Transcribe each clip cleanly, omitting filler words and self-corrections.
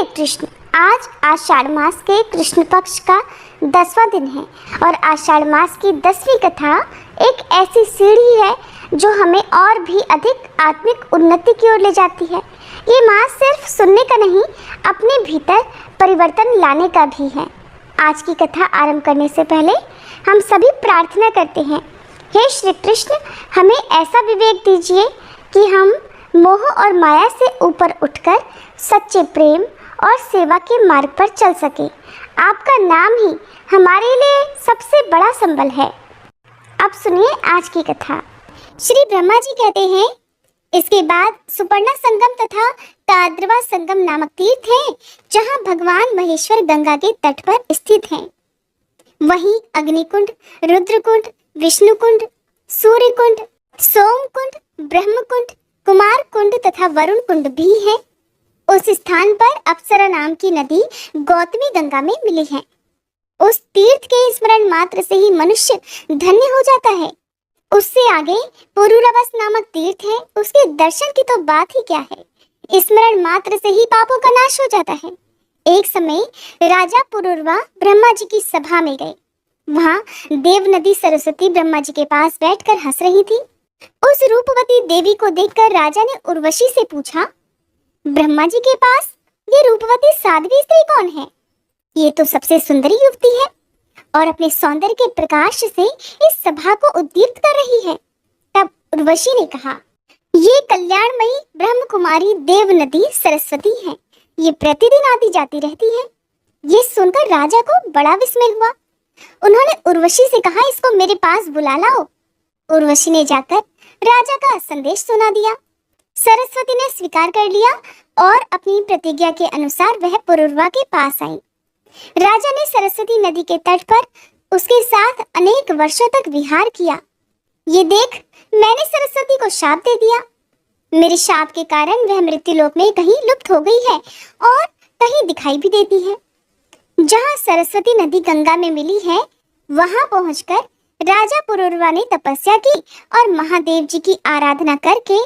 कृष्ण, आज आषाढ़ मास के कृष्ण पक्ष का 10वां दिन है और आषाढ़ मास की 10वीं कथा एक ऐसी सीढ़ी है जो हमें और भी अधिक आत्मिक उन्नति की ओर ले जाती है। ये मास सिर्फ सुनने का नहीं, अपने भीतर परिवर्तन लाने का भी है। आज की कथा आरंभ करने से पहले हम सभी प्रार्थना करते हैं, हे श्री कृष्ण, हमें ऐसा विवेक दीजिए कि हम मोह और माया से ऊपर उठकर सच्चे प्रेम और सेवा के मार्ग पर चल सके। आपका नाम ही हमारे लिए सबसे बड़ा संबल है। अब सुनिए आज की कथा। श्री ब्रह्मा जी कहते हैं, इसके बाद सुपर्णा संगम तथा ताद्रवा संगम नामक तीर्थ हैं, जहाँ भगवान महेश्वर गंगा के तट पर स्थित हैं। वहीं अग्निकुंड, रुद्रकुंड, विष्णुकुंड, सूर्यकुंड, सोमकुंड, ब्रह्मकुंड, कुमार कुंड तथा वरुण कुंड भी है। उस स्थान पर अप्सरा नाम की नदी गौतमी गंगा में मिली है। उस तीर्थ के स्मरण मात्र से ही मनुष्य धन्य हो जाता है। उससे आगे पुरुरवस नामक तीर्थ है, उसके दर्शन की तो बात ही क्या है। स्मरण मात्र से ही पापों का नाश हो जाता है। एक समय राजा पुरुरवा ब्रह्मा जी की सभा में गए। वहाँ देव नदी सरस्वती ब्रह्मा जी के पास बैठकर हंस रही थी। उस रूपवती देवी को देखकर राजा ने उर्वशी से पूछा, ब्रह्मा जी के पास ये रूपवती साध्वी स्त्री कौन है? ये तो सबसे सुंदरी युवती है और अपने सौंदर्य के प्रकाश से इस सभा को उद्दीप्त कर रही है। तब उर्वशी ने कहा, ये कल्याणमयी ब्रह्म कुमारी देव नदी सरस्वती है। ये प्रतिदिन आती जाती रहती है। ये सुनकर राजा को बड़ा विस्मय हुआ। उन्होंने उर्वशी से कहा, इसको मेरे पास बुला लाओ। उर्वशी ने जाकर राजा का संदेश सुना दिया। सरस्वती ने स्वीकार कर लिया और अपनी प्रतिज्ञा के अनुसार वह पुरुरवा के पास आई। राजा ने सरस्वती नदी के तट पर उसके साथ अनेक वर्षों तक विहार किया। ये देख मैंने सरस्वती को शाप दे दिया। मेरे शाप के कारण वह मृत्युलोक में कहीं लुप्त हो गई है और कहीं दिखाई भी देती है। जहाँ सरस्वती नदी गंगा में मिली है, वहां पहुंचकर राजा पुरुरवा ने तपस्या की और महादेव जी की आराधना करके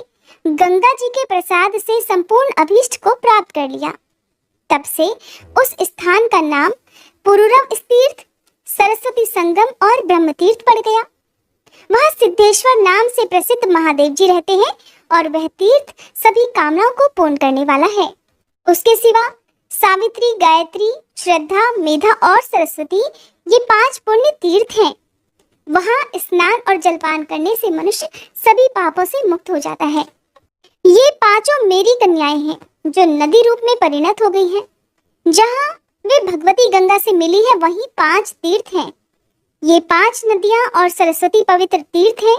गंगा जी के प्रसाद से संपूर्ण अभीष्ट को प्राप्त कर लिया। तब से उस स्थान का नाम पुरुरव तीर्थ, सरस्वती संगम और ब्रह्म तीर्थ पड़ गया। वहाँ सिद्धेश्वर नाम से प्रसिद्ध महादेव जी रहते हैं और वह तीर्थ सभी कामनाओं को पूर्ण करने वाला है। उसके सिवा सावित्री, गायत्री, श्रद्धा, मेधा और सरस्वती ये 5 पुण्य तीर्थ हैं। वहाँ स्नान और जलपान करने से मनुष्य सभी पापों से मुक्त हो जाता है। ये 5 मेरी कन्याएं हैं जो नदी रूप में परिणत हो गई हैं। जहाँ वे भगवती गंगा से मिली है, वहीं 5 तीर्थ हैं। ये 5 नदियाँ और सरस्वती पवित्र तीर्थ हैं।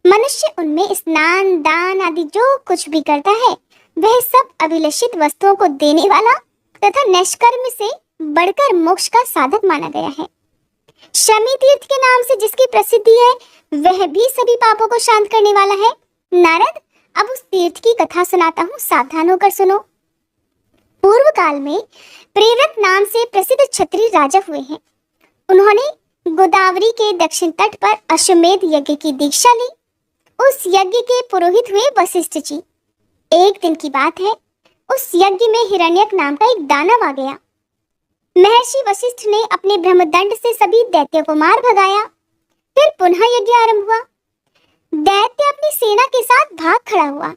मनुष्य उनमें स्नान, दान आदि जो कुछ भी करता है, वह सब अभिलषित वस्तुओं को देने वाला तथा निष्कर्म से बढ़कर मोक्ष का साधक माना गया है। शमी तीर्थ के नाम से जिसकी प्रसिद्धि है, वह भी सभी पापों को शांत करने वाला है। नारद, अब उस तीर्थ की कथा सुनाता हूँ, सावधान होकर सुनो। पूर्व काल में प्रेरत नाम से प्रसिद्ध क्षत्रिय राजा हुए हैं। उन्होंने गोदावरी के दक्षिण तट पर अश्वमेध यज्ञ की दीक्षा ली। उस यज्ञ के पुरोहित हुए वशिष्ठ जी। एक दिन की बात है, उस यज्ञ में हिरण्यक नाम का एक दानव आ गया। महर्षि वशिष्ठ ने अपने ब्रह्मदंड से सभी दैत्यों को मार भगाया। फिर पुनः यज्ञ आरंभ हुआ। दैत्य अपनी सेना के साथ भाग खड़ा हुआ।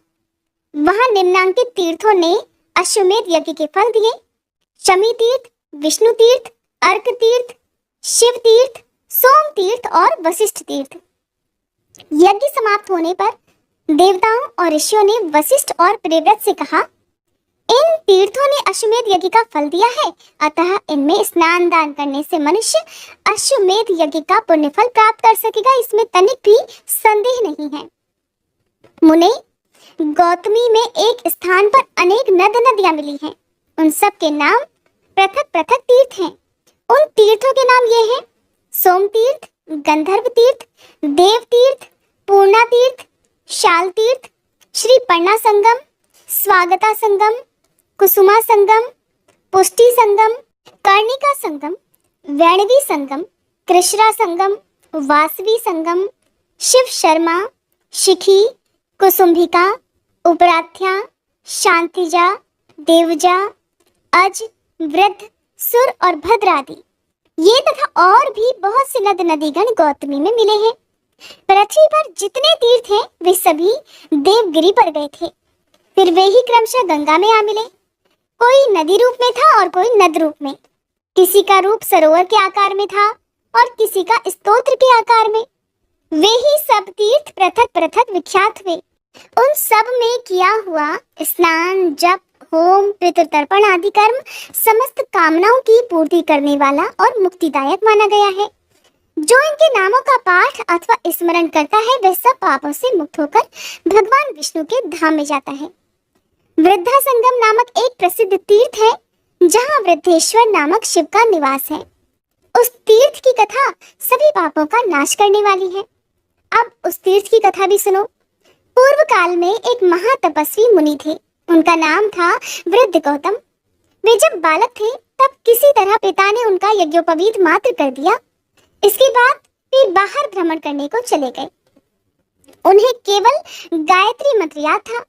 वहां निम्नांकित तीर्थों ने अश्वमेध यज्ञ के फल दिए। शमी तीर्थ, विष्णु तीर्थ, अर्क तीर्थ, शिव तीर्थ, सोम तीर्थ और वशिष्ठ तीर्थ। यज्ञ समाप्त होने पर देवताओं और ऋषियों ने वशिष्ठ और प्रेव्रत से कहा, इन तीर्थों ने अश्वमेध यज्ञ का फल दिया है, अतः इनमें स्नान दान करने से मनुष्य अश्वमेध यज्ञ का पुण्य फल प्राप्त कर सकेगा, इसमें तनिक भी संदेह नहीं है। मुने, गौतमी में एक स्थान पर अनेक नद नदियां मिली हैं। उन सब के नाम पृथक पृथक तीर्थ हैं। उन तीर्थों के नाम ये हैं, सोम तीर्थ, गंधर्व तीर्थ, देव तीर्थ, पूर्णा तीर्थ, शाल तीर्थ, श्री पर्णा संगम, स्वागता संगम, कुसुमा संगम, पुष्टि संगम, कर्णिका संगम, वैणवी संगम, कृष्णा संगम, वासवी संगम, शिव शर्मा, शिखी, कुसुम्भिका, उपराध्या, शांतिजा, देवजा, अज, वृद्ध, सुर और भद्र आदि ये तथा और भी बहुत से नद नदीगण गौतमी में मिले हैं। पृथ्वी पर जितने तीर्थ हैं वे सभी देवगिरी पर गए थे। फिर वे ही क्रमशः गंगा में आ मिले। कोई नदी रूप में था और कोई नद रूप में। किसी का रूप सरोवर के आकार में था और किसी का स्तोत्र के आकार में। वे ही सब तीर्थ पृथक पृथक विख्यात हुए। उन सब में किया हुआ स्नान, जप, होम, पितृतर्पण आदि कर्म समस्त कामनाओं की पूर्ति करने वाला और मुक्तिदायक माना गया है। जो इनके नामों का पाठ अथवा स्मरण करता है वह सब पापों से मुक्त होकर भगवान विष्णु के धाम में जाता है। वृद्धा संगम नामक एक प्रसिद्ध तीर्थ है जहाँ वृद्धेश्वर नामक शिव का निवास है। उस तीर्थ की कथा सभी पापों का नाश करने वाली है। अब उस तीर्थ की कथा भी सुनो। पूर्व काल में एक महातपस्वी मुनि थे। उनका नाम था वृद्ध गौतम। वे जब बालक थे तब किसी तरह पिता ने उनका यज्ञोपवीत मात्र कर दिया। इसके बाद वे बाहर भ्रमण करने को चले गए। उन्हें केवल गायत्री मंत्र याद था।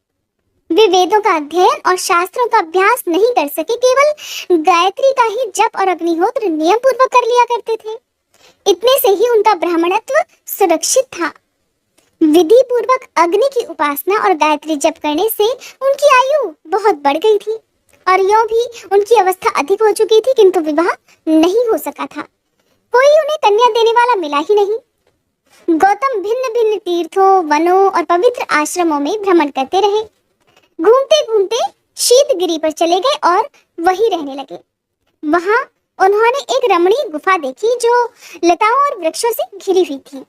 वे वेदों का अध्ययन और शास्त्रों का अभ्यास नहीं कर सके, केवल गायत्री का ही जप और अग्निहोत्र नियम पूर्वक कर लिया करते थे। इतने से ही उनका ब्राह्मणत्व सुरक्षित था। विधि पूर्वक अग्नि की उपासना और गायत्री जप करने से उनकी आयु बहुत बढ़ गई थी और यों भी उनकी अवस्था अधिक हो चुकी थी, किंतु विवाह नहीं हो सका था। कोई उन्हें कन्या देने वाला मिला ही नहीं। गौतम भिन्न भिन्न तीर्थों, वनों और पवित्र आश्रमों में भ्रमण करते रहे। घूमते घूमते शीतगिरी पर चले गए और वहीं रहने लगे। वहां उन्होंने एक रमणीय गुफा देखी जो लताओं और वृक्षों से घिरी हुई थी।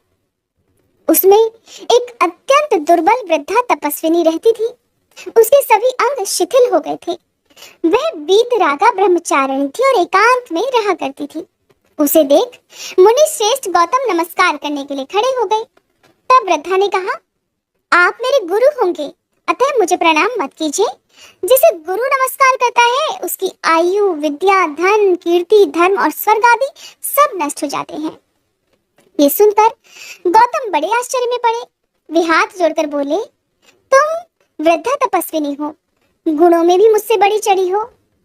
उसमें एक अत्यंत दुर्बल वृद्धा तपस्विनी रहती थी। उसके सभी अंग शिथिल हो गए थे। वह वीतरागा ब्रह्मचारिणी थी और एकांत में रहा करती थी। उसे देख मुनि श्रेष्ठ गौतम नमस्कार करने के लिए खड़े हो गए। तब वृद्धा ने कहा, आप मेरे गुरु होंगे, अतः मुझे प्रणाम मत कीजिए। जिसे गुरु नमस्कार करता है उसकी आयु, विद्या, धन, कीर्ति, धर्म और स्वर्ग आदि सब नष्ट हो जाते हैं। ये सुनकर गौतम बड़े आश्चर्य में पड़े। वे हाथ जोड़कर बोले, तुम वृद्धा तपस्विनी हो, गुणों में भी मुझसे बड़ी चढ़ी हो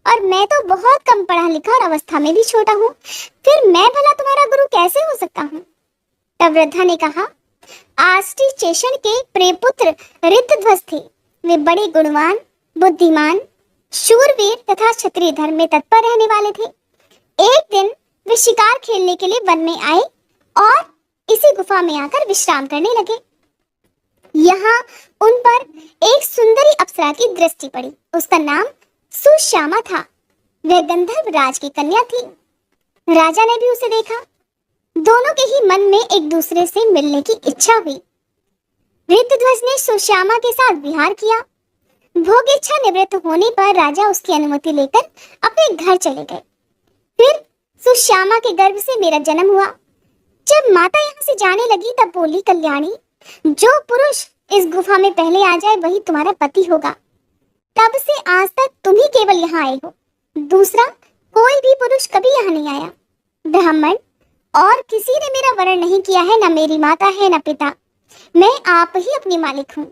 और मैं तो बहुत कम पढ़ा लिखा और अवस्था में भी छोटा हूँ। फिर मैं भला तुम्हारा गुरु कैसे हो सकता हूँ? तब वृद्धा ने कहा, आष्टी चेषण के प्रेपुत्र ऋतध्वज थे। वे बड़े गुणवान, बुद्धिमान, शूरवीर तथा क्षत्रिय धर्म में तत्पर रहने वाले थे। एक दिन वे शिकार खेलने के लिए वन में आए और इसी गुफा में आकर विश्राम करने लगे। यहाँ उन पर एक सुंदरी अप्सरा की दृष्टि पड़ी। उसका नाम सुश्यामा था। वह गंधर्व राज की कन्या थी। राजा ने भी उसे देखा। दोनों के ही मन में एक दूसरे से मिलने की इच्छा हुई। ऋतध्वज ने सुश्यामा के साथ विहार किया। भोग इच्छा निवृत्त होने पर राजा उसकी अनुमति लेकर अपने घर चले गए। फिर सुश्यामा के गर्भ से मेरा जन्म हुआ। जब माता यहाँ से जाने लगी तब बोली, कल्याणी, जो पुरुष इस गुफा में पहले आ जाए वही तुम्हारा पति होगा। तब से आज तक तुम ही केवल यहाँ आए हो, दूसरा कोई भी पुरुष कभी यहाँ नहीं आया। ब्राह्मण और किसी ने मेरा वरण नहीं किया है, न मेरी माता है न पिता। मैं आप ही अपनी मालिक हूँ।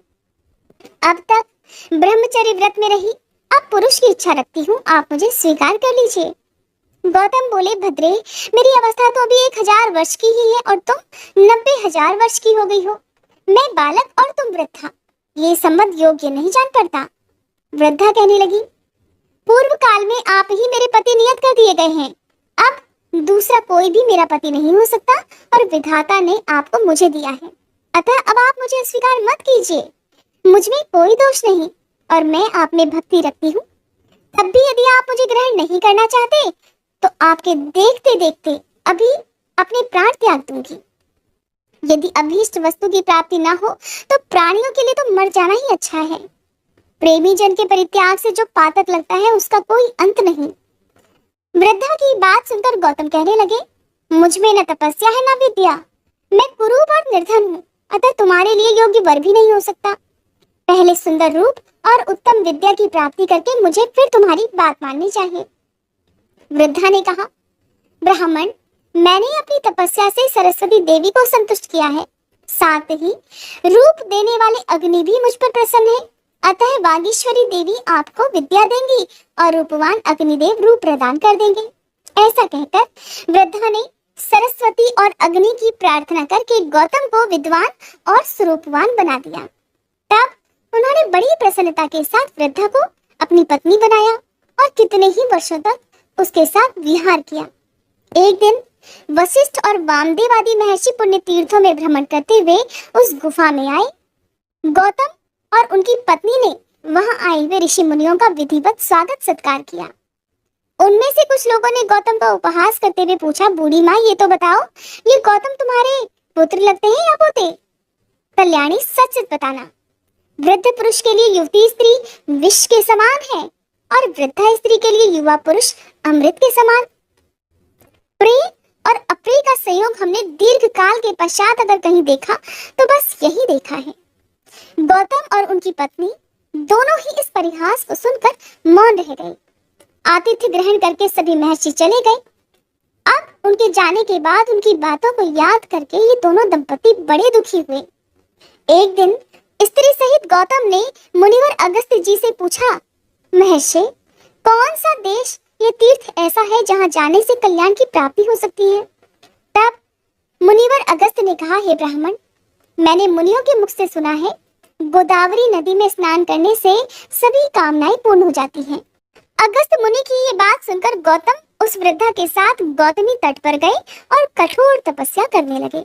अब तक ब्रह्मचर्य व्रत में रही, अब पुरुष की इच्छा रखती हूँ, आप मुझे स्वीकार कर लीजिए। गौतम बोले, भद्रे, मेरी अवस्था तो अभी 1000 वर्ष की ही है और तुम 90,000 वर्ष की हो गई हो। मैं बालक और तुम वृद्धा, ये संबंध योग्य नहीं जान पड़ता। वृद्धा कहने लगी, पूर्व काल में आप ही मेरे पति नियत कर दिए गए हैं। अब दूसरा कोई भी मेरा पति नहीं हो सकता और विधाता ने आपको मुझे दिया है, अतः अब आप मुझे स्वीकार मत कीजिए। मुझ में कोई दोष नहीं और मैं आप में भक्ति रखती हूँ। तब भी यदि आप मुझे ग्रहण नहीं करना चाहते तो आपके देखते देखते अभी अपने प्राण त्याग दूंगी। यदि अभीष्ट वस्तु की प्राप्ति ना हो तो प्राणियों के लिए तो मर जाना ही अच्छा है। प्रेमी जन के परित्याग से जो पातक लगता है उसका कोई अंत नहीं। वृद्धा की बात सुनकर गौतम कहने लगे, मुझ में न तपस्या है न विद्या। मैं कुरूप और निर्धन हूँ, अतः तुम्हारे लिए योग्य वर भी नहीं हो सकता। पहले सुंदर रूप और उत्तम विद्या की प्राप्ति करके मुझे फिर तुम्हारी बात माननी चाहिए। वृद्धा ने कहा, ब्राह्मण, मैंने अपनी तपस्या से सरस्वती देवी को संतुष्ट किया है, साथ ही रूप देने वाले अग्नि भी मुझ पर प्रसन्न है, अतः वागीश्वरी देवी आपको विद्या देंगी और रूपवान अग्निदेव रूप प्रदान कर देंगे। ऐसा कहकर वृद्धा ने सरस्वती और अग्नि की प्रार्थना करके गौतम को विद्वान और स्वरूपवान बना दिया। तब उन्होंने बड़ी प्रसन्नता के साथ वृद्धा को अपनी पत्नी बनाया और कितने ही वर्षों तक उसके साथ विहार किया। एक दिन वशिष्ठ और वामदेव आदि महर्षि पुण्य तीर्थों में भ्रमण करते हुए उस गुफा में आए। गौतम और उनकी पत्नी ने वहां आए हुए ऋषि मुनियों का विधिवत स्वागत सत्कार किया। उनमें से कुछ लोगों ने गौतम का उपहास करते हुए पूछा, बूढ़ी माँ ये तो बताओ, ये गौतम तुम्हारे पुत्र लगते हैं या पोते? कल्याणी सच सच बताना। वृद्ध पुरुष के लिए युवती स्त्री विष के समान है और वृद्धा स्त्री के लिए युवा पुरुष अमृत के समान। प्रिय और अप्रिय का संयोग हमने दीर्घ काल के पश्चात अगर कहीं देखा तो बस यही देखा है। गौतम और उनकी पत्नी दोनों ही इस परिहास को सुनकर मौन रह गए। आतिथ्य ग्रहण करके सभी महर्षि चले गए। अब उनके जाने के बाद उनकी बातों को याद करके ये दोनों दंपति बड़े दुखी हुए। एक दिन स्त्री सहित गौतम ने मुनिवर अगस्त्य जी से पूछा, महर्षि कौन सा देश ये तीर्थ ऐसा है जहाँ जाने से कल्याण की प्राप्ति हो सकती है? तब मुनिवर अगस्त्य ने कहा, हे ब्राह्मण, मैंने मुनियों के मुख से सुना है गोदावरी नदी में स्नान करने से सभी कामनाएं पूर्ण हो जाती हैं। अगस्त्य मुनि की ये बात सुनकर गौतम उस वृद्धा के साथ गौतमी तट पर गए और कठोर तपस्या करने लगे।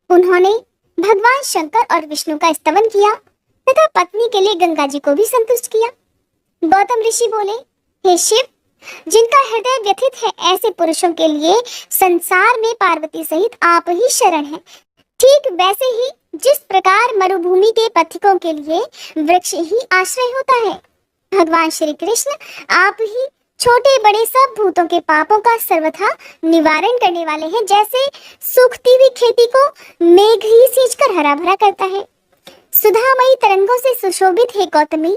उन्होंने भगवान शंकर और विष्णु का स्तवन किया तथा पत्नी के लिए गंगा जी को भी संतुष्ट किया। गौतम ऋषि बोले, हे शिव, जिनका हृदय व्यथित है ऐसे पुरुषों के लिए संसार में पार्वती सहित आप ही शरण हैं। ठीक वैसे ही जिस प्रकार मरुभूमि के पथिकों के लिए वृक्ष ही आश्रय होता है, भगवान श्री कृष्ण आप ही छोटे बड़े सब भूतों के पापों का सर्वथा निवारण करने वाले हैं। जैसे सूखती हुई खेती को मेघ ही सींचकर हरा भरा करता है। सुधामयी तरंगों से सुशोभित है गौतमी,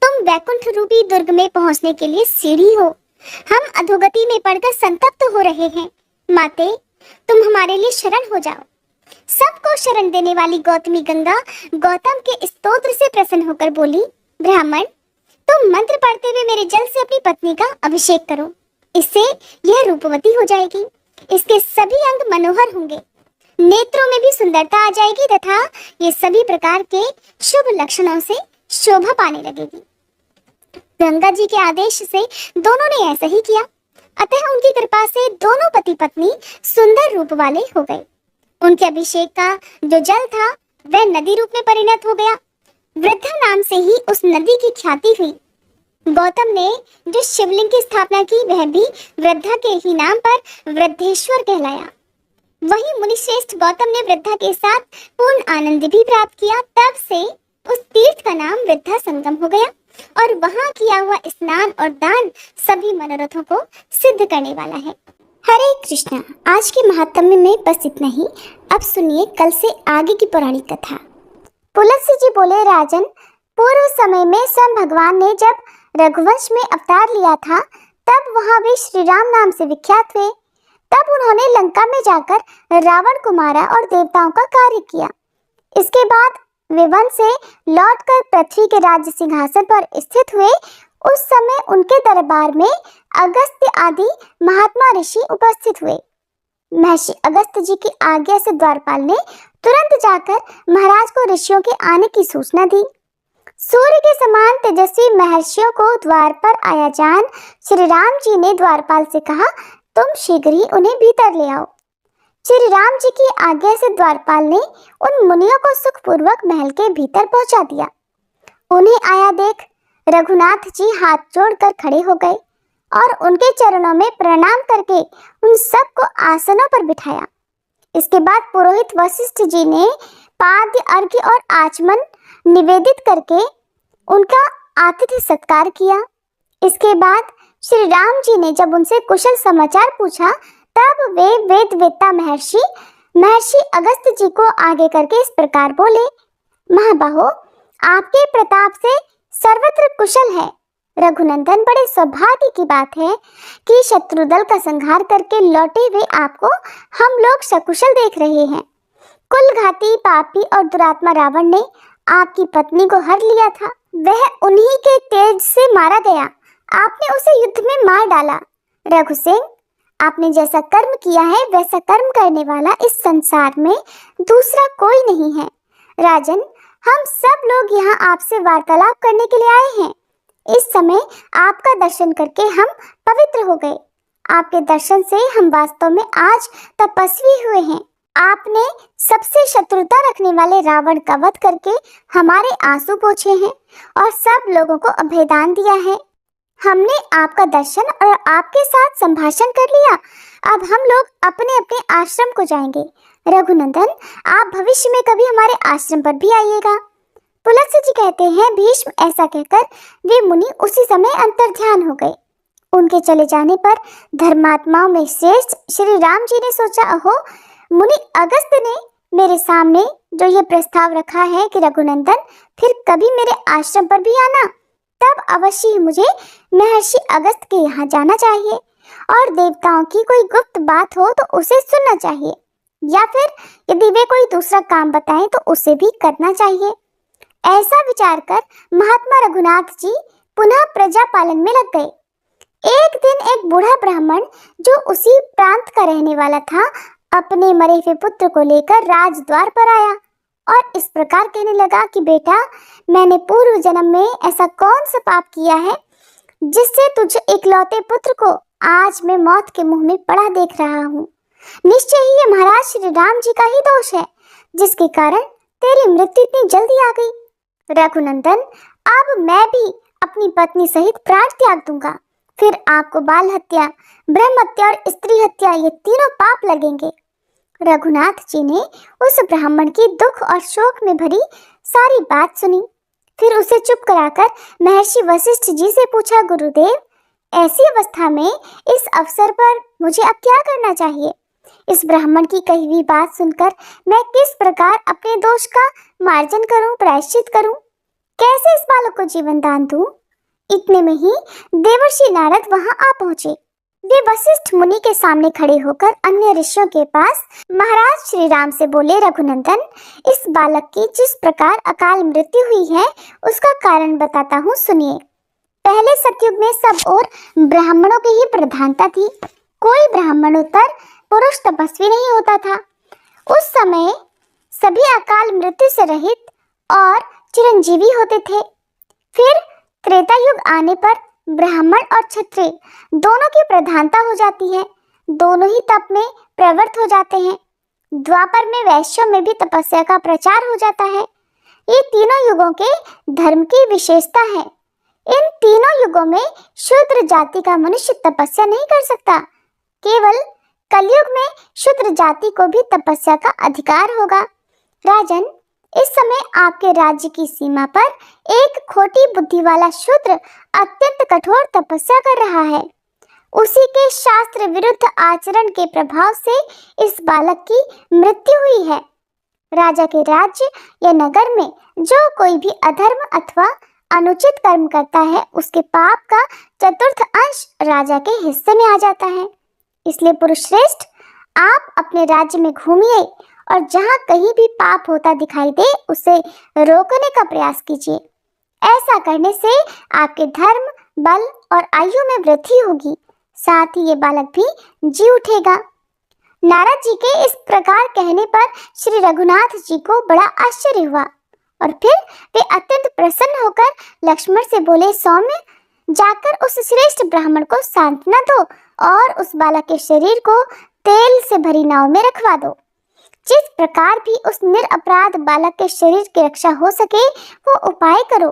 तुम वैकुंठ रूपी दुर्ग में पहुंचने के लिए सीढ़ी हो। हम अधोगति में पड़कर संतप्त हो रहे हैं। माते, तुम हमारे लिए शरण हो जाओ। सबको शरण देने वाली गौतमी गंगा गौतम के स्तोत्र से प्रसन्न होकर बोली, ब्राह्मण, तुम मंत्र पढ़ते हुए मेरे जल से अपनी पत्नी का अभिषेक करो। इससे यह रूपवती हो जाएगी। इसके सभी अंग मनोहर होंगे, नेत्रों में भी सुंदरता आ जाएगी तथा ये सभी प्रकार के शुभ लक्षणों से शोभा पाने लगेगी। गंगा जी के आदेश से दोनों ने ऐसा ही किया। अतः उनकी कृपा से दोनों पति पत्नी सुंदर रूप वाले हो गए। उनके अभिषेक का जो जल था वह नदी रूप में परिणत हो गया। वृद्धा नाम से ही उस नदी की ख्याति हुई। गौतम ने जो शिवलिंग की स्थापना की वह भी वृद्धा के ही नाम पर वृद्धेश्वर कहलाया। वही मुनिश्रेष्ठ गौतम ने वृद्धा के साथ पूर्ण आनंद भी प्राप्त किया। तब से उस तीर्थ का नाम वृद्धा संगम हो गया और वहां किया हुआ स्नान और दान सभी मनोरथों को सिद्ध करने वाला है। हरे कृष्णा। आज के महात्म्य में बस इतना ही। अब सुनिए कल से आगे की पौराणिक कथा। पुलत्स्य जी बोले, राजन, पूर्व समय में स्वयं भगवान ने जब रघुवंश में अवतार लिया था तब वहां वे श्री राम नाम से विख्यात हुए। तब उन्होंने लंका में जाकर रावण को मारा और देवताओं का कार्य किया। इसके बाद वे वन से लौटकर पृथ्वी के राज्य सिंहासन पर स्थित हुए। उस समय उनके दरबार में अगस्त्य आदि महात्मा ऋषि उपस्थित हुए। महर्षि अगस्त्य जी की आज्ञा से द्वारपाल ने तुरंत जाकर महाराज को ऋषियों के आने की सूचना दी। सूर्य के समान तेजस्वी महर्षियों को द्वार पर आया जान श्री राम जी ने द्वारपाल से कहा, तुम शीघ्र ही उन्हें भीतर ले आओ। श्री राम जी की आज्ञा से द्वारपाल ने उन मुनियों को सुखपूर्वक महल के भीतर पहुंचा दिया। उन्हें आया देख रघुनाथ जी हाथ जोड़कर खड़े हो गए और उनके चरणों में प्रणाम करके उन सबको आसनों पर बिठाया। इसके बाद पुरोहित वशिष्ठ जी ने पाद्य, अर्घ्य और आचमन निवेदित करके उनका आतिथ्य सत्कार किया। इसके बाद श्री राम जी ने जब उनसे कुशल समाचार पूछा तब वे वेदवेत्ता महर्षि अगस्त्य जी को आगे करके इस प्रकार बोले, महाबाहो, आपके प्रताप से सर्वत्र कुशल है। रघुनंदन, बड़े सौभाग्य की बात है कि शत्रु दल का संहार करके लौटे हुए आपको हम लोग सकुशल देख रहे हैं। कुलघाती, पापी और दुरात्मा रावण ने आपकी पत्नी को हर लिया था वह उन्हीं के तेज से मारा गया। आपने उसे युद्ध में मार डाला। रघुसिंह, आपने जैसा कर्म किया है वैसा कर्म करने वाला इस संसार में दूसरा कोई नहीं है। राजन, हम सब लोग यहाँ आपसे वार्तालाप करने के लिए आए हैं। इस समय आपका दर्शन करके हम पवित्र हो गए। आपके दर्शन से हम वास्तव में आज तपस्वी हुए हैं। आपने सबसे शत्रुता रखने वाले रावण का वध करके हमारे आंसू पोंछे हैं और सब लोगों को अभयदान दिया है। हमने आपका दर्शन और आपके साथ संभाषण कर लिया। अब हम लोग अपने अपने आश्रम को जाएंगे। रघुनंदन, आप भविष्य में कभी हमारे आश्रम पर भी आइएगा। पुलत्स्य जी कहते हैं, भीष्म ऐसा कहकर वे मुनि उसी समय अंतर्ध्यान हो गए। उनके चले जाने पर धर्मात्माओं में श्रेष्ठ श्री राम जी ने सोचा, अहो, मुनि अगस्त्य ने मेरे सामने जो ये प्रस्ताव रखा है कि रघुनंदन फिर कभी मेरे आश्रम पर भी आना, तब अवश्य ही मुझे महर्षि अगस्त्य के यहाँ जाना चाहिए और देवताओं की कोई गुप्त बात हो तो उसे सुनना चाहिए, या फिर यदि वे कोई दूसरा काम बताएं तो उसे भी करना चाहिए। ऐसा विचार कर महात्मा रघुनाथ जी पुनः प्रजा पालन में लग गए। एक दिन एक बूढ़ा ब्राह्मण जो उसी प्रांत का रहने वाला था, अपने मरे हुए पुत्र को लेकर राजद्वार पर आया और इस प्रकार कहने लगा कि बेटा, मैंने पूर्व जन्म में ऐसा कौन सा पाप किया है जिससे तुझे इकलौते पुत्र को आज मैं मौत के मुंह में पड़ा देख रहा हूँ। निश्चय ही ये महाराज श्री राम जी का ही दोष है, जिसके कारण तेरी मृत्यु इतनी जल्दी आ गई। रघुनंदन, अब मैं भी अपनी पत्नी सहित प्राण त्याग दूंगा, फिर आपको बाल हत्या, ब्रह्म हत्या और स्त्री हत्या ये तीनों पाप लगेंगे। रघुनाथ जी ने उस ब्राह्मण की दुख और शोक में भरी सारी बात सुनी। फिर उसे चुप कराकर महर्षि वशिष्ठ जी से पूछा, गुरुदेव, ऐसी अवस्था में इस अवसर पर मुझे अब क्या करना चाहिए? इस ब्राह्मण की कही हुई बात सुनकर मैं किस प्रकार अपने दोष का मार्जन करूं, प्रायश्चित करूं? कैसे इस बालक को जीवन दान दूं? इतने में ही देवर्षि नारद वहां आ पहुंचे। वे वशिष्ठ मुनि के सामने खड़े होकर अन्य ऋषियों के पास महाराज श्री राम से बोले, रघुनंदन, इस बालक की जिस प्रकार अकाल मृत्यु हुई है उसका कारण बताता हूँ, सुनिए। पहले सतयुग में सब और ब्राह्मणों की ही प्रधानता थी। कोई ब्राह्मणोत्तर पुरुष तपस्वी नहीं होता था। उस समय सभी अकाल मृत्यु से रहित और चिरंजीवी होते थे। फिर त्रेता युग आने पर ब्राह्मण और क्षत्रिय दोनों की प्रधानता हो जाती है। दोनों ही तप में प्रवृत्त हो जाते हैं। द्वापर में वैश्यों में भी तपस्या का प्रचार हो जाता है। ये तीनों युगों के धर्म की विशेषता है। इन तीनों युगों में शूद्र जाति का मनुष्य तपस्या नहीं कर सकता। केवल कलयुग में शूद्र जाति को भी तपस्या का अधिकार होगा। राजन, इस समय आपके राज्य की सीमा पर एक खोटी बुद्धि वाला शूद्र अत्यंत कठोर तपस्या कर रहा है। उसी के शास्त्र विरुद्ध आचरण के प्रभाव से इस बालक की मृत्यु हुई है। राजा के राज्य या नगर में जो कोई भी अधर्म अथवा अनुचित कर्म करता है, उसके पाप का चतुर्थ अंश राजा के हिस्से में आ जाता है। इसलिए पुरुष श्रेष्ठ, आप अपने राज्य में घूमिए और जहाँ कहीं भी पाप होता दिखाई दे उसे रोकने का प्रयास कीजिए। ऐसा करने से आपके धर्म, बल और आयु में वृद्धि होगी। साथ ही ये बालक भी जी उठेगा। नारद जी के इस प्रकार कहने पर श्री रघुनाथ जी को बड़ा आश्चर्य हुआ और फिर वे अत्यंत प्रसन्न होकर लक्ष्मण से बोले, सौम्य, जाकर उस श्रेष्ठ ब्राह्मण को सांत्वना दो और उस बालक के शरीर को तेल से भरी नाव में रखवा दो। जिस प्रकार भी उस निरपराध बालक के शरीर की रक्षा हो सके वो उपाय करो।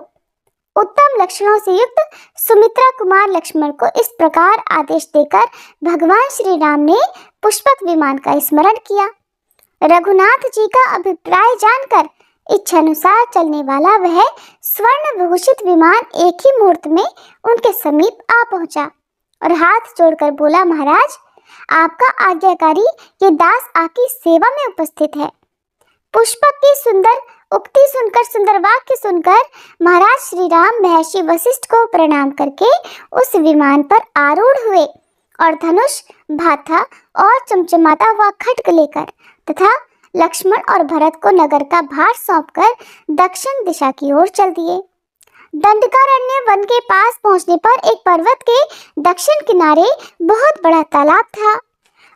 उत्तम लक्षणों से युक्त सुमित्रा कुमार लक्ष्मण को इस प्रकार आदेश देकर भगवान श्री राम ने पुष्पक विमान का स्मरण किया। रघुनाथ जी का अभिप्राय जानकर इच्छानुसार चलने वाला वह स्वर्ण विभूषित विमान एक ही मुहूर्त में उनके समीप आ पहुंचा और हाथ जोड़कर बोला, महाराज, आपका आज्ञाकारी ये दास आपकी सेवा में उपस्थित है। पुष्पक की सुंदर उक्ति सुनकर, सुंदर वाक्य सुनकर महाराज श्री राम महर्षि वशिष्ठ को प्रणाम करके उस विमान पर आरूढ़ हुए और धनुष, भाथा और चमचमाता हुआ खड्ग लेकर तथा लक्ष्मण और भरत को नगर का भार सौंपकर दक्षिण दिशा की ओर चल दिए। दंडकारण्य वन के पास पहुंचने पर एक पर्वत के दक्षिण किनारे बहुत बड़ा तालाब था।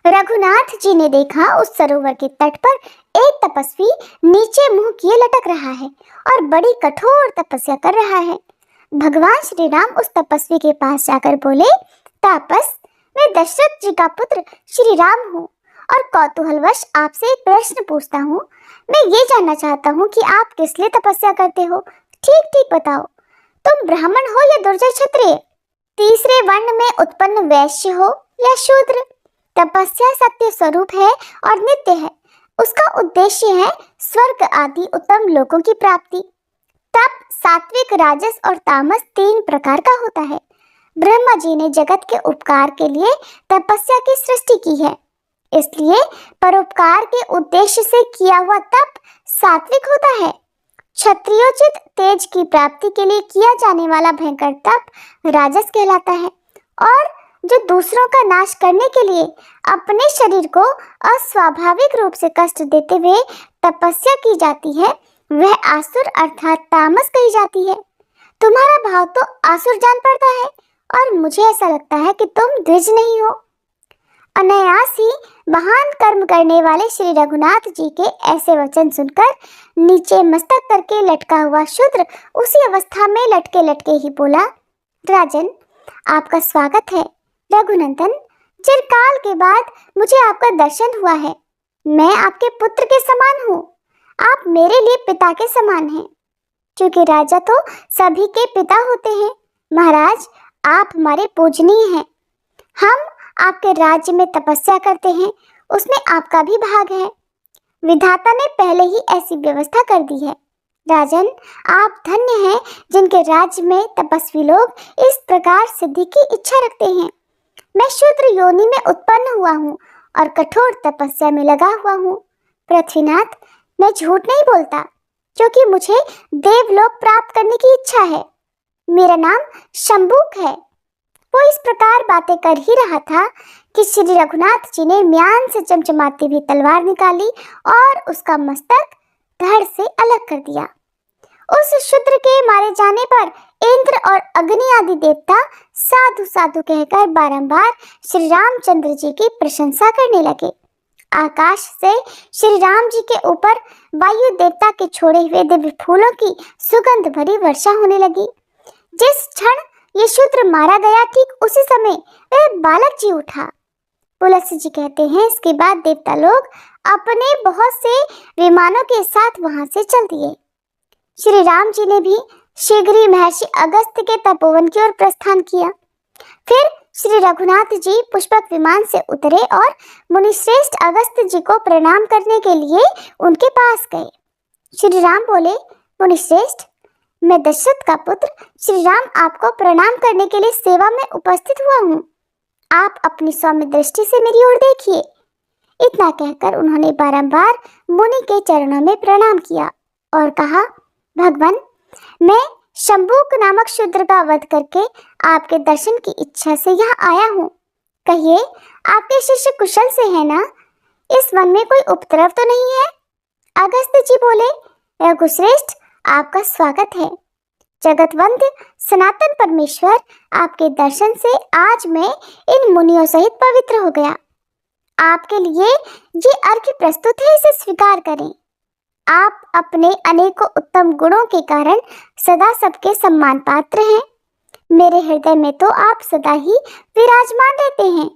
रघुनाथ जी ने देखा उस सरोवर के तट पर एक तपस्वी नीचे मुंह किए लटक रहा है और बड़ी कठोर तपस्या कर रहा है। भगवान श्री राम उस तपस्वी के पास जाकर बोले, तापस, मैं दशरथ जी का पुत्र श्री राम हूँ और कौतूहलवश आपसे एक प्रश्न पूछता हूँ। मैं ये जानना चाहता हूँ कि आप किस लिए तपस्या करते हो। ठीक ठीक बताओ, तुम ब्राह्मण हो या दुर्जय क्षत्रिय, तीसरे वर्ण में उत्पन्न वैश्य हो या शूद्र। तपस्या सत्य स्वरूप है और नित्य है। उसका उद्देश्य है स्वर्ग आदि उत्तम लोकों की प्राप्ति। तप सात्विक, राजस और तामस 3 प्रकार का होता है। ब्रह्मा जी ने जगत के उपकार के लिए तपस्या की सृष्टि की है, इसलिए परोपकार के उद्देश्य से किया हुआ तप सात्विक होता है। क्षत्रियोचित तेज की प्राप्ति के लिए किया जाने वाला भयंकर तप राजस कहलाता है और जो दूसरों का नाश करने के लिए अपने शरीर को अस्वाभाविक रूप से कष्ट देते हुए तपस्या की जाती है वह आसुर अर्थात तामस कही जाती है। तुम्हारा भाव तो आसुर जान पड़ता है और मुझे ऐसा लगता है कि तुम द्विज नहीं हो। अनायास ही महान कर्म करने वाले श्री रघुनाथ जी के ऐसे वचन सुनकर नीचे मस्तक करके लटका हुआ शूद्र उसी अवस्था में लटके लटके ही बोला, राजन, आपका स्वागत है। रघुनंदन, चिरकाल के बाद मुझे आपका दर्शन हुआ है। मैं आपके पुत्र के समान हूँ। आप मेरे लिए पिता के समान हैं। क्योंकि राजा तो सभी के पिता होते हैं। महाराज, आप हमारे पूजनीय हैं। हम आपके राज्य में तपस्या करते हैं, उसमें आपका भी भाग है। विधाता ने पहले ही ऐसी व्यवस्था कर दी है। राजन, आप धन्य हैं जिनके राज्य में तपस्वी लोग इस प्रकार सिद्धि की इच्छा रखते हैं। मैं शूद्र योनि में उत्पन्न हुआ हूँ और कठोर तपस्या में लगा हुआ हूँ। पृथ्वीनाथ, मैं झूठ नहीं बोलता, क्योंकि मुझे देवलोक प्राप्त करने की इच्छा है। मेरा नाम शंभूक है। वो इस प्रकार बातें कर ही रहा था कि श्री रघुनाथ जी ने म्यान से चमचमाती हुई तलवार निकाली और उसका मस्तक धड़ से अलग कर दिया। उस शूद्र के मारे जाने पर इंद्र और अग्नि आदि देवता साधु साधु कहकर बारंबार श्री रामचंद्र जी की प्रशंसा करने लगे। आकाश से श्री राम जी के ऊपर वायु देवता के छोड़े हुए दिव्य फूलों की सुगंध भरी वर्षा होने लगी। जिस क्षण ये शूद्र मारा गया, ठीक उसी समय वह बालक जी उठा। पुलस्त्य जी कहते हैं, इसके बाद देवता लोग अपने बहुत से विमानों के साथ वहां से चल दिए। श्री राम जी ने भी शीघ्र ही महर्षि अगस्त्य के तपोवन की ओर प्रस्थान किया। फिर श्री रघुनाथ जी पुष्पक विमान से उतरे और मुनिश्रेष्ठ अगस्त्य जी को प्रणाम करने के लिए उनके पास गए। श्री राम बोले, मुनिश्रेष्ठ, मैं दशरथ का पुत्र श्री राम आपको प्रणाम करने के लिए सेवा में उपस्थित हुआ हूँ। आप अपनी सौम्य दृष्टि से मेरी ओर देखिए। इतना कहकर उन्होंने बारंबार मुनि के चरणों में प्रणाम किया और कहा, भगवान, मैं शंभूक नामक शूद्र का वध करके आपके दर्शन की इच्छा से यहाँ आया हूँ। कहिए, आपके शिष्य कुशल से है ना? इस वन में कोई उपद्रव तो नहीं है? अगस्त्य जी बोले, रघुश्रेष्ठ, आपका स्वागत है। जगतवंद्य सनातन परमेश्वर, आपके दर्शन से आज मैं इन मुनियों सहित पवित्र हो गया। आपके लिए ये अर्घ्य प्रस्तुत है, इसे स्वीकार करें। आप अपने अनेकों उत्तम गुणों के कारण सदा सबके सम्मान पात्र हैं। मेरे हृदय में तो आप सदा ही विराजमान रहते हैं,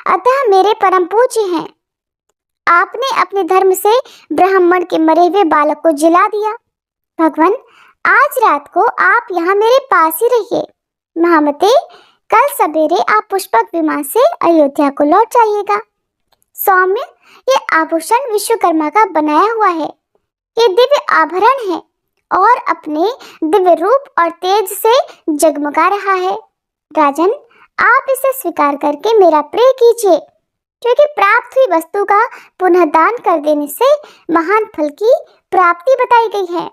अतः मेरे परम पूज्य हैं। आपने अपने धर्म से ब्राह्मण के मरे हुए बालक को जिला दिया। भगवान, आज रात को आप यहाँ मेरे पास ही रहिए। महामते, कल सवेरे आप पुष्पक विमान से अयोध्या को लौट जाइएगा। सौम्य, ये आभूषण विश्वकर्मा का बनाया हुआ है। ये दिव्य आभरण है और अपने दिव्य रूप और तेज से जगमगा रहा है। राजन, आप इसे स्वीकार करके मेरा प्रिय कीजिए, क्योंकि प्राप्त हुई वस्तु का पुनः दान कर देने से महान फल की प्राप्ति बताई गई है।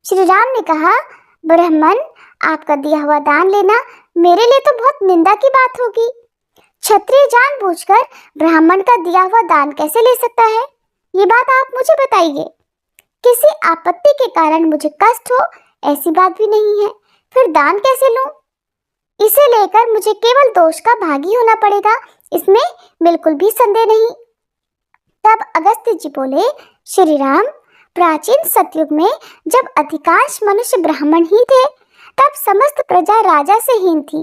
श्री राम ने कहा, ब्राह्मण, आपका दिया हुआ दान लेना मेरे लिए तो बहुत निंदा की बात होगी। क्षत्रिय जानबूझकर ब्राह्मण का दिया हुआ दान कैसे ले सकता है? ये बात आप मुझे बताइए। किसी आपत्ति के कारण मुझे कष्ट हो, ऐसी बात भी नहीं है। फिर दान कैसे लूं? इसे लेकर मुझे केवल दोष का भागी होना पड़ेगा, इसमें बिल्कुल भी संदेह नहीं। तब अगस्त्य जी बोले, श्री राम, प्राचीन सतयुग में जब अधिकांश मनुष्य ब्राह्मण ही थे, तब समस्त प्रजा राजा से हीन थी।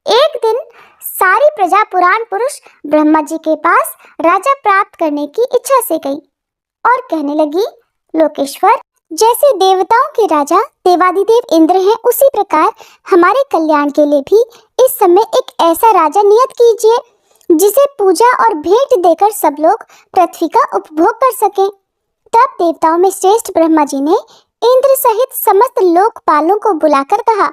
एक दिन सारी प्रजा पुराण पुरुष ब्रह्मा जी के पास राजा प्राप्त करने की इच्छा से गई और कहने लगी, लोकेश्वर, जैसे देवताओं के राजा देवादिदेव इंद्र हैं, उसी प्रकार हमारे कल्याण के लिए भी इस समय एक ऐसा राजा नियत कीजिए जिसे पूजा और भेंट देकर सब लोग पृथ्वी का उपभोग कर सकें। तब देवताओं में श्रेष्ठ ब्रह्मा जी ने इंद्र सहित समस्त लोकपालों को बुलाकर कहा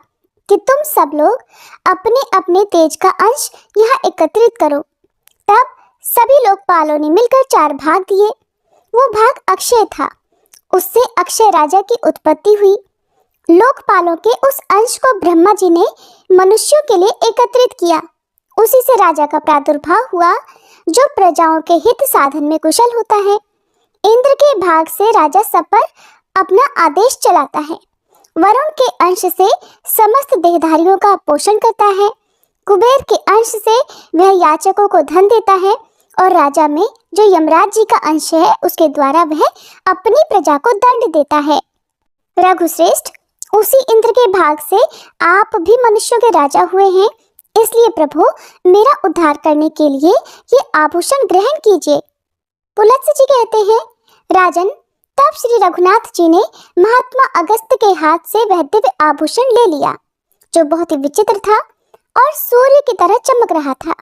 कि तुम सब लोग अपने अपने तेज का अंश यहाँ एकत्रित करो। तब सभी लोकपालों ने मिलकर 4 भाग दिए। वो भाग अक्षय था, उससे अक्षय राजा की उत्पत्ति हुई। लोकपालों के उस अंश को ब्रह्मा जी ने मनुष्यों के लिए एकत्रित किया। उसी से राजा का प्रादुर्भाव हुआ, जो प्रजाओं के हित साधन में कुशल होता है। इंद्र के भाग से राजा सब पर अपना आदेश चलाता है। वरुण के अंश से समस्त देहधारियों का पोषण करता है। कुबेर के अंश से वह याचकों को धन देता है और राजा में जो यमराज जी का अंश है, उसके द्वारा वह अपनी प्रजा को दंड देता है। रघुश्रेष्ठ, उसी इंद्र के भाग से आप भी मनुष्यों के राजा हुए हैं, इसलिए प्रभु मेरा उद्धार करने के लिए ये आभूषण ग्रहण कीजिए। पुलत्स्य जी कहते हैं, राजन, तब श्री रघुनाथ जी ने महात्मा अगस्त्य के हाथ से वह दिव्य आभूषण ले लिया, जो बहुत ही विचित्र था और सूर्य की तरह चमक रहा था।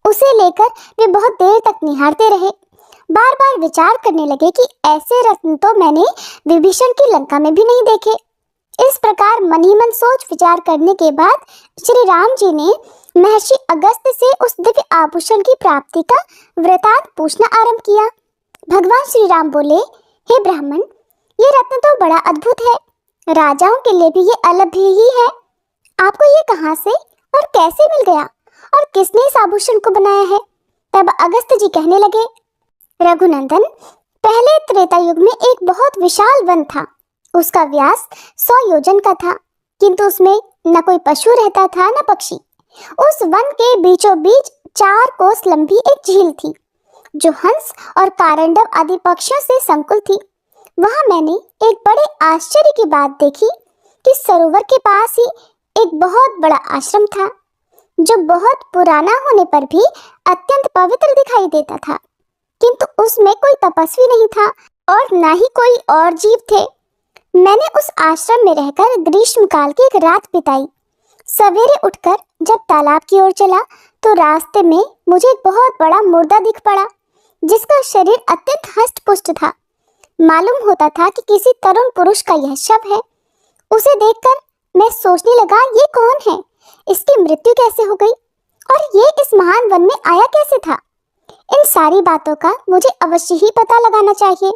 उसे लेकर वे बहुत देर तक निहारते रहे। बार बार विचार करने लगे कि ऐसे रत्न तो मैंने विभीषण की लंका में भी नहीं देखे। इस प्रकार मन ही मन सोच विचार करने के बाद श्री राम जी ने महर्षि अगस्त्य से उस दिव्य आभूषण की प्राप्ति का वृतांत पूछना आरंभ किया। भगवान श्री राम बोले, हे ब्राह्मण, ये रत्न तो बड़ा अद्भुत है, राजाओं के लिए भी ये अलभ्य ही है। आपको ये कहाँ से और कैसे मिल गया और किसने इस आभूषण को बनाया है? तब अगस्त्य जी कहने लगे, रघुनंदन, पहले त्रेता युग में एक बहुत विशाल वन था। उसका व्यास 100 योजन का था, किंतु उसमें न कोई पशु रहता था न पक्षी। उस वन के बीचों बीच 4 कोस लंबी एक झील थी, जो हंस और कारंडव आदि पक्षियों से संकुल थी। वहां मैंने एक बड़े आश्चर्य की बात देखी कि सरोवर के पास ही एक बहुत बड़ा आश्रम था, जो बहुत पुराना होने पर भी अत्यंत पवित्र दिखाई देता था, किंतु उसमें कोई तपस्वी नहीं था और न ही कोई और जीव थे। मैंने उस आश्रम में रहकर ग्रीष्म काल की एक रात बिताई। सवेरे उठकर जब तालाब की ओर चला तो रास्ते में मुझे एक बहुत बड़ा मुर्दा दिख पड़ा, जिसका शरीर अत्यंत हष्ट-पुष्ट था। मालूम होता था कि किसी तरुण पुरुष का यह शव है। उसे देखकर मैं सोचने लगा, ये कौन है, इसकी मृत्यु कैसे हो गई और ये इस महान वन में आया कैसे था? इन सारी बातों का मुझे अवश्य ही पता लगाना चाहिए।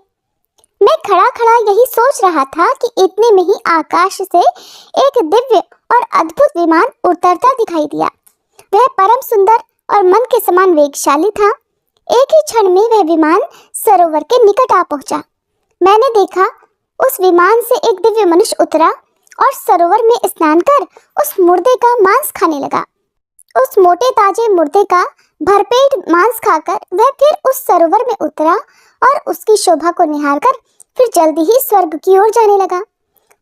मैं खड़ा खड़ा यही सोच रहा था कि इतने में ही आकाश से एक दिव्य और अद्भुत विमान उतरता दिखाई दिया। वह परम सुंदर और मन के समान वेगशाली था। एक ही क्षण में वह विमान सरोवर के निकट आ पहुंचा। मैंने देखा उस विमान से एक दिव्य मनुष्य उतरा और सरोवर में स्नान कर उस मुर्दे का मांस खाने लगा। उस मोटे ताजे मुर्दे का भरपेट मांस खाकर वह फिर उस सरोवर में उतरा और उसकी शोभा को निहारकर फिर जल्दी ही स्वर्ग की ओर जाने लगा।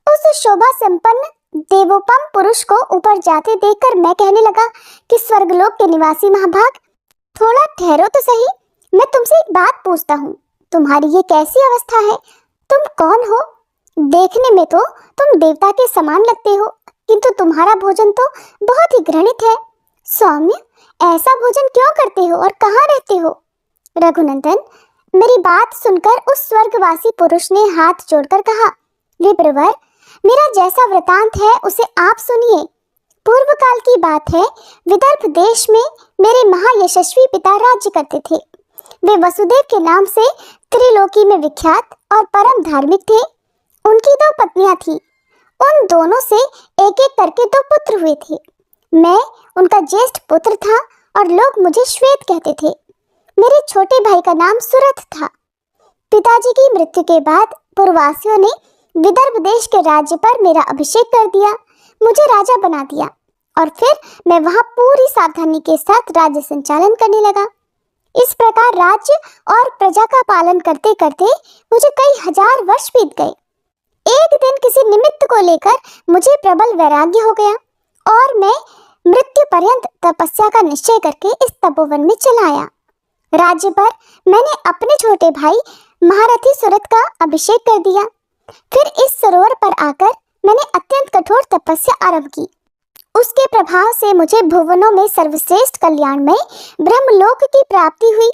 उस शोभा संपन्न देवोपम पुरुष को ऊपर जाते देखकर मैं कहने लगा कि स्वर्गलोक के निवासी महाभाग, थोड़ा ठहरो तो सही, मैं तुमसे एक बात पूछता हूँ। तुम्हारी ये कैसी अवस्था है? तुम कौन हो? देखने में तो तुम देवता के समान लगते हो, किंतु तुम्हारा भोजन तो बहुत ही घृणित है। सौम्य, ऐसा भोजन क्यों करते हो और कहाँ रहते हो? रघुनंदन, मेरी बात सुनकर उस स्वर्गवासी पुरुष ने हाथ जोड़कर कहा, विप्रवर, मेरा जैसा वृतांत है उसे आप सुनिए। पूर्व काल की बात है, विदर्भ देश में मेरे महायशस्वी पिता राज्य करते थे। वे वसुदेव के नाम से त्रिलोकी में विख्यात और परम धार्मिक थे। उनकी 2 पत्नियां थीं। उन दोनों से एक एक करके 2 पुत्र हुए थे। मैं उनका ज्येष्ठ पुत्र था और लोग मुझे श्वेत कहते थे। मेरे छोटे भाई का नाम सुरथ था। पिताजी की मृत्यु के बाद पूर्ववासियों ने विदर्भ देश के राज्य पर मेरा अभिषेक कर दिया। मुझे राजा बना दिया और फिर मैं वहां पूरी सावधानी के साथ राज्य संचालन करने लगा। इस प्रकार राज्य और प्रजा का पालन करते करते मुझे कई हजार वर्ष बीत गए। एक दिन किसी निमित्त को लेकर मुझे प्रबल वैराग्य हो गया और मैं मृत्यु पर्यंत तपस्या का निश्चय करके इस तपोवन में चला आया। राज्य पर मैंने अपने छोटे भाई महारथी सुरथ का अभिषेक कर दिया। फिर इस सरोवर पर आकर मैंने अत्यंत कठोर तपस्या आरंभ की। उसके प्रभाव से मुझे भुवनों में सर्वश्रेष्ठ कल्याणमय ब्रह्मलोक की प्राप्ति हुई,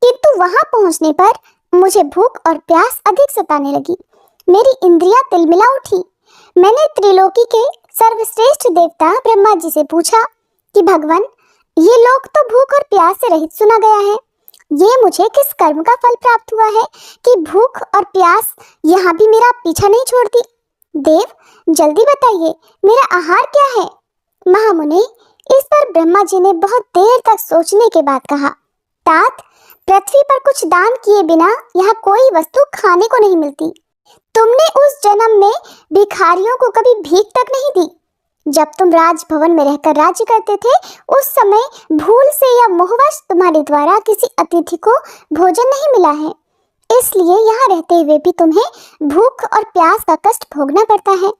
किंतु वहां पहुंचने पर मुझे भूख और प्यास अधिक सताने लगी। मेरी इंद्रियां तिलमिला उठी। मैंने त्रिलोकी के सर्वश्रेष्ठ देवता ब्रह्मा जी से पूछा कि भगवान, ये लोक तो भूख और प्यास से रहित सुना गया है, ये मुझे किस कर्म का फल प्राप्त हुआ है कि भूख और प्यास यहाँ भी मेरा पीछा नहीं छोड़ती? देव जल्दी बताइए, मेरा आहार क्या है? महामुनि, इस पर ब्रह्मा जी ने बहुत देर तक सोचने के बाद कहा, तात, पृथ्वी पर कुछ दान किए बिना यहाँ कोई वस्तु खाने को नहीं मिलती। तुमने उस जन्म में भिखारियों को कभी भीख तक नहीं दी। जब तुम राजभवन में रहकर राज्य करते थे, उस समय भूल से या मोहवश तुम्हारे द्वारा किसी अतिथि को भोजन नहीं मिला है, इसलिए यहाँ रहते हुए भी तुम्हें भूख और प्यास का कष्ट भोगना पड़ता है।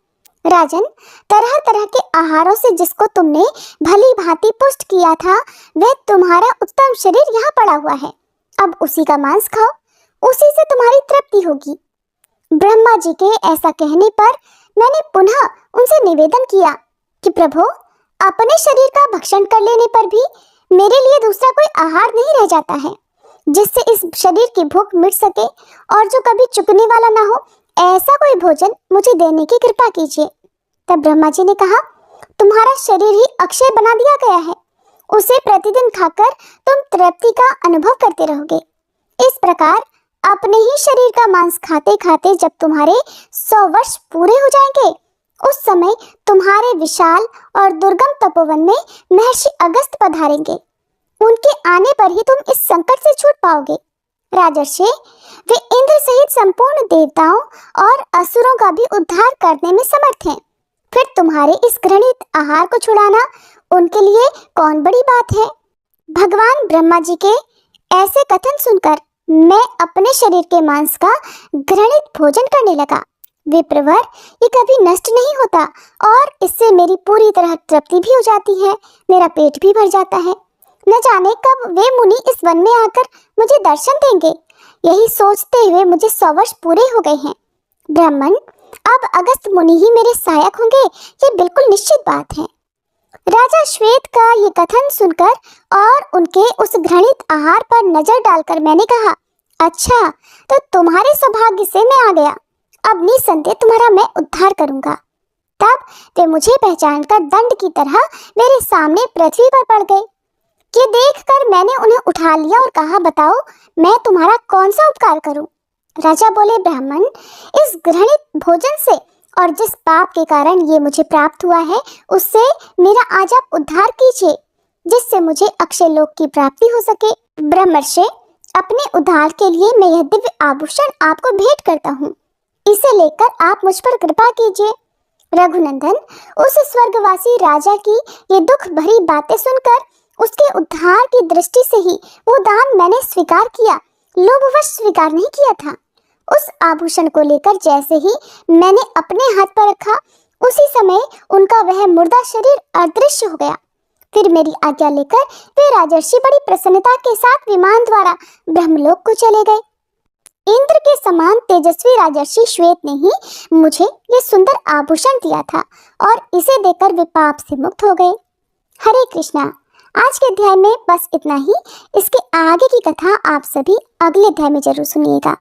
राजन, तरह तरह के आहारों से जिसको तुमने भली भांति पुष्ट किया था, वह तुम्हारा उत्तम शरीर यहाँ पड़ा हुआ है। अब उसी का मांस खाओ, उसी से तुम्हारी तृप्ति होगी। ब्रह्मा जी के ऐसा कहने पर मैंने पुनः उनसे निवेदन किया कि प्रभु, अपने शरीर का भक्षण कर लेने पर भी मेरे लिए दूसरा कोई आहार नहीं रह जाता है जिससे इस शरीर की भूख मिट सके और जो कभी चुकने वाला ना हो, ऐसा कोई भोजन मुझे देने की कृपा कीजिए। तब ब्रह्मा जी ने कहा, तुम्हारा शरीर ही अक्षय बना दिया गया है, उसे प्रतिदिन खाकर तुम तृप्ति का अनुभव करते रहोगे। इस प्रकार अपने ही शरीर का मांस खाते खाते जब तुम्हारे 100 वर्ष पूरे हो जाएंगे, उस समय तुम्हारे विशाल और दुर्गम तपोवन में महर्षि अगस्त पधारेंगे। उनके आने पर ही तुम इस संकट से छूट पाओगे। राजर्षि, वे इंद्र सहित संपूर्ण देवताओं और असुरों का भी उद्धार करने में समर्थ हैं। फिर तुम्हारे इस घृणित आहार को छुड़ाना उनके लिए कौन बड़ी बात है? भगवान ब्रह्मा जी के ऐसे कथन सुनकर मैं अपने शरीर के मांस का घृणित भोजन करने लगा। विप्रवर, ये कभी नष्ट नहीं होता और इससे मेरी पूरी तरह तृप्ति भी हो जाती है, मेरा पेट भी भर जाता है। न जाने कब वे मुनि इस वन में आकर मुझे दर्शन देंगे। यही सोचते हुए मुझे 100 वर्ष पूरे हो गए हैं। ब्राह्मण, अब अगस्त मुनि ही मेरे सहायक होंगे, ये बिल्कुल निश्चित बात है। राजा श्वेत का ये कथन सुनकर और उनके उस घृणित आहार पर नजर डालकर मैंने कहा, अच्छा, तो तुम्हारे सौभाग्य से मैं आ गया। अब निसंदेह तुम्हारा मैं उद्धार करूंगा। तब वे मुझे पहचानकर दंड की तरह मेरे सामने पृथ्वी पर पड़ गए। ये देखकर मैंने उन्हें उठा लिया और कहा, बताओ मैं तुम्हारा कौन सा उपकार करूं? राजा बोले, ब्राह्मण, इस घृणित भोजन से और जिस पाप के कारण ये मुझे प्राप्त हुआ है, उससे मेरा आज आप उद्धार कीजिए, जिससे मुझे अक्षय लोक की प्राप्ति हो सके। ब्रह्मर्षि, अपने उद्धार के लिए मैं यह दिव्य आभूषण आपको भेंट करता हूँ, इसे लेकर आप मुझ पर कृपा कीजिए। रघुनंदन, उस स्वर्गवासी राजा की ये दुख भरी बातें सुनकर उसके उद्धार की दृष्टि से ही वो दान मैंने स्वीकार किया, लोभवश स्वीकार नहीं किया था। उस आभूषण को लेकर जैसे ही मैंने अपने हाथ पर रखा, उसी समय उनका वह मुर्दा शरीर अदृश्य हो गया। फिर मेरी आज्ञा लेकर वे राजर्षि बड़ी प्रसन्नता के साथ विमान द्वारा ब्रह्मलोक को चले गए। इंद्र के समान तेजस्वी राजर्षि श्वेत ने ही मुझे ये सुंदर आभूषण दिया था और इसे देकर वे पाप से मुक्त हो गए। हरे कृष्णा। आज के अध्याय में बस इतना ही। इसके आगे की कथा आप सभी अगले अध्याय में जरूर सुनिएगा।